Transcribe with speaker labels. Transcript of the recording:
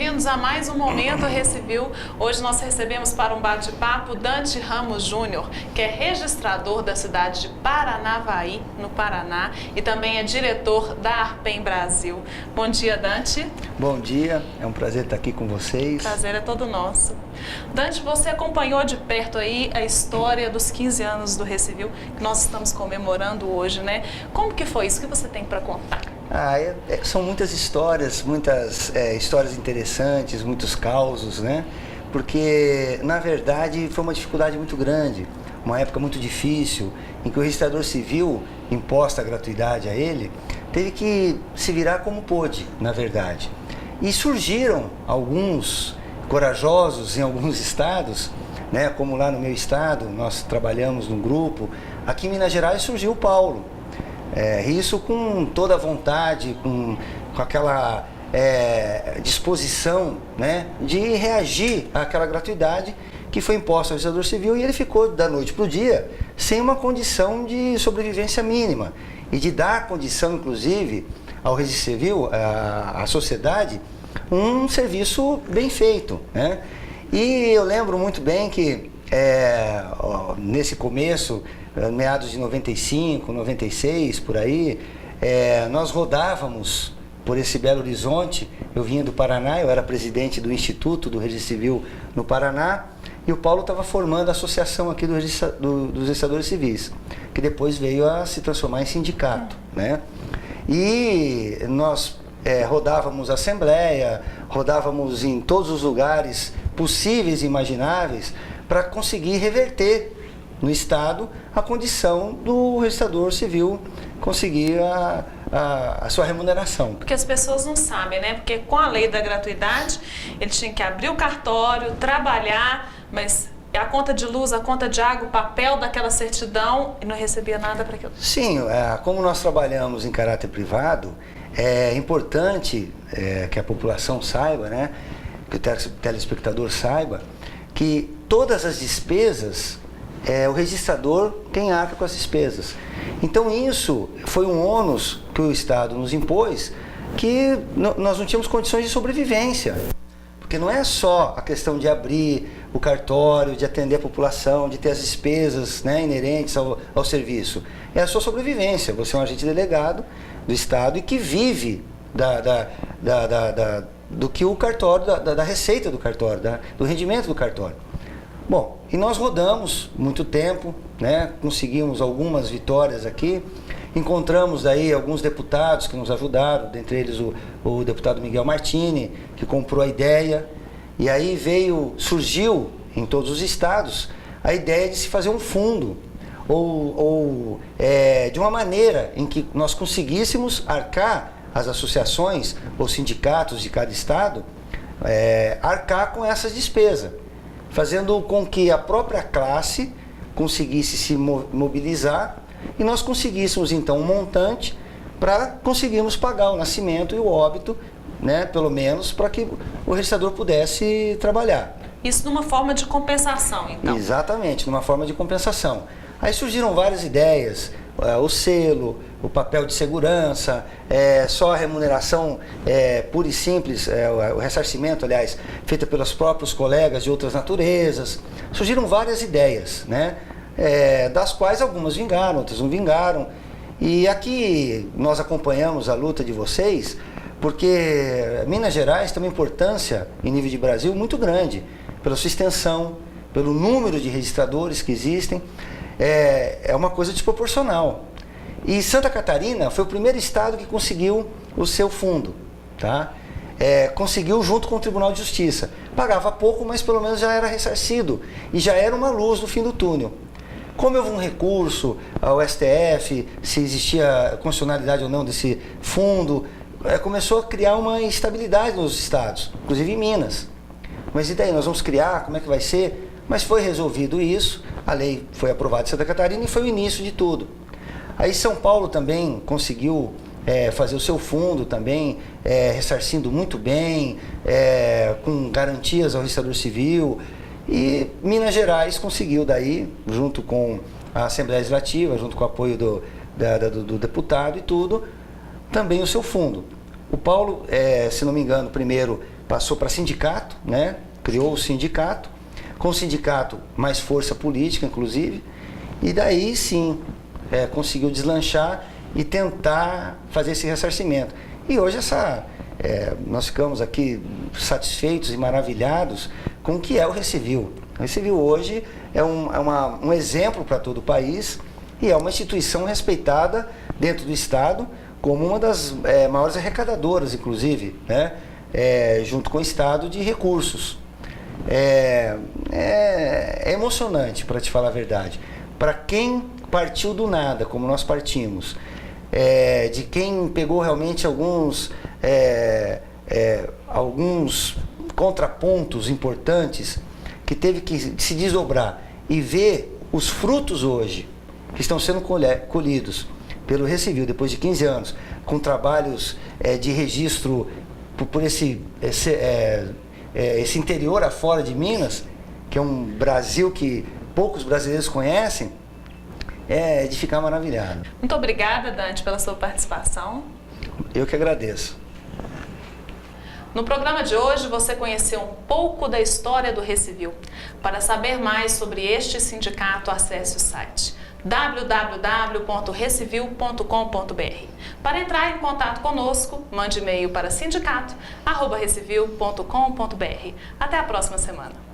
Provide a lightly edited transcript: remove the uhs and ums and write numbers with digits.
Speaker 1: bem-vindos a mais um Momento Recivil. Hoje nós recebemos para um bate-papo Dante Ramos Júnior, que é registrador da cidade de Paranavaí, no Paraná, e também é diretor da Arpem Brasil. Bom dia, Dante.
Speaker 2: Bom dia, é um prazer estar aqui com vocês.
Speaker 1: Prazer é todo nosso. Dante, você acompanhou de perto aí a história dos 15 anos do Recivil, que nós estamos comemorando hoje, né? Como que foi isso? O que você tem para contar?
Speaker 2: São muitas histórias, histórias interessantes, muitos causos, né? Porque, na verdade, foi uma dificuldade muito grande, uma época muito difícil, em que o registrador civil, imposta a gratuidade a ele, teve que se virar como pôde, na verdade. E surgiram alguns corajosos em alguns estados, né? Como lá no meu estado, nós trabalhamos num grupo. Aqui em Minas Gerais surgiu o Paulo. Isso com toda a vontade, com aquela disposição, né, de reagir àquela gratuidade que foi imposta ao registrador civil, e ele ficou da noite para o dia sem uma condição de sobrevivência mínima e de dar condição, inclusive, ao registro civil, à sociedade, um serviço bem feito, né? E eu lembro muito bem que nesse começo, meados de 95, 96, por aí, nós rodávamos por esse Belo Horizonte. Eu vinha do Paraná, eu era presidente do Instituto do Registro Civil no Paraná, e o Paulo estava formando a associação aqui dos registradores civis, que depois veio a se transformar em sindicato, né? E nós rodávamos a Assembleia, rodávamos em todos os lugares possíveis e imagináveis para conseguir reverter no Estado a condição do registrador civil conseguir a sua remuneração.
Speaker 1: Porque as pessoas não sabem, né? Porque com a lei da gratuidade, ele tinha que abrir o cartório, trabalhar, mas a conta de luz, a conta de água, o papel daquela certidão, e não recebia nada para aquilo.
Speaker 2: Sim, como nós trabalhamos em caráter privado, é importante que a população saiba, né? Que o telespectador saiba, que todas as despesas, o registrador tem arca com as despesas. Então isso foi um ônus que o Estado nos impôs, que nós não tínhamos condições de sobrevivência. Porque não é só a questão de abrir o cartório, de atender a população, de ter as despesas, né, inerentes ao serviço. É a sua sobrevivência. Você é um agente delegado do Estado e que vive do que o cartório, da receita do cartório, do rendimento do cartório. Bom, e nós rodamos muito tempo, né? Conseguimos algumas vitórias aqui, encontramos aí alguns deputados que nos ajudaram, dentre eles o deputado Miguel Martini, que comprou a ideia, e aí surgiu em todos os estados a ideia de se fazer um fundo, de uma maneira em que nós conseguíssemos arcar, as associações ou sindicatos de cada estado, arcar com essas despesas, fazendo com que a própria classe conseguisse se mobilizar e nós conseguíssemos então um montante para conseguirmos pagar o nascimento e o óbito, né, pelo menos para que o registrador pudesse trabalhar.
Speaker 1: Isso numa forma de compensação, então?
Speaker 2: Exatamente, numa forma de compensação. Aí surgiram várias ideias, o selo, o papel de segurança, só a remuneração pura e simples, o ressarcimento, aliás, feita pelos próprios colegas de outras naturezas. Surgiram várias ideias, né? Das quais algumas vingaram, outras não vingaram. E aqui nós acompanhamos a luta de vocês, porque Minas Gerais tem uma importância em nível de Brasil muito grande, pela sua extensão, pelo número de registradores que existem. É uma coisa desproporcional. E Santa Catarina foi o primeiro estado que conseguiu o seu fundo, tá? Conseguiu junto com o Tribunal de Justiça. Pagava pouco, mas pelo menos já era ressarcido e já era uma luz no fim do túnel. Como houve um recurso ao STF, se existia constitucionalidade ou não desse fundo, começou a criar uma instabilidade nos estados, inclusive em Minas. Mas e daí, nós vamos criar, como é que vai ser? Mas foi resolvido isso, a lei foi aprovada em Santa Catarina e foi o início de tudo. Aí São Paulo também conseguiu fazer o seu fundo também, ressarcindo muito bem, com garantias ao registrador civil. E Minas Gerais conseguiu daí, junto com a Assembleia Legislativa, junto com o apoio do deputado e tudo, também o seu fundo. O Paulo, se não me engano, primeiro passou para sindicato, né? Criou o sindicato, com o sindicato mais força política, inclusive, e daí sim conseguiu deslanchar e tentar fazer esse ressarcimento. E hoje nós ficamos aqui satisfeitos e maravilhados com o que é o Recivil. O Recivil hoje é um exemplo para todo o país e é uma instituição respeitada dentro do Estado como uma das maiores arrecadadoras, inclusive, né? Junto com o Estado, de recursos. É emocionante, para te falar a verdade. Para quem partiu do nada, como nós partimos, de quem pegou realmente alguns contrapontos importantes, que teve que se desdobrar e ver os frutos hoje, que estão sendo colhidos pelo Recivil, depois de 15 anos, com trabalhos de registro por esse interior afora de Minas, que é um Brasil que poucos brasileiros conhecem, é de ficar maravilhado.
Speaker 1: Muito obrigada, Dante, pela sua participação.
Speaker 2: Eu que agradeço.
Speaker 1: No programa de hoje, você conheceu um pouco da história do Recivil. Para saber mais sobre este sindicato, acesse o site www.recivil.com.br. Para entrar em contato conosco, mande e-mail para sindicato@recivil.com.br. Até a próxima semana.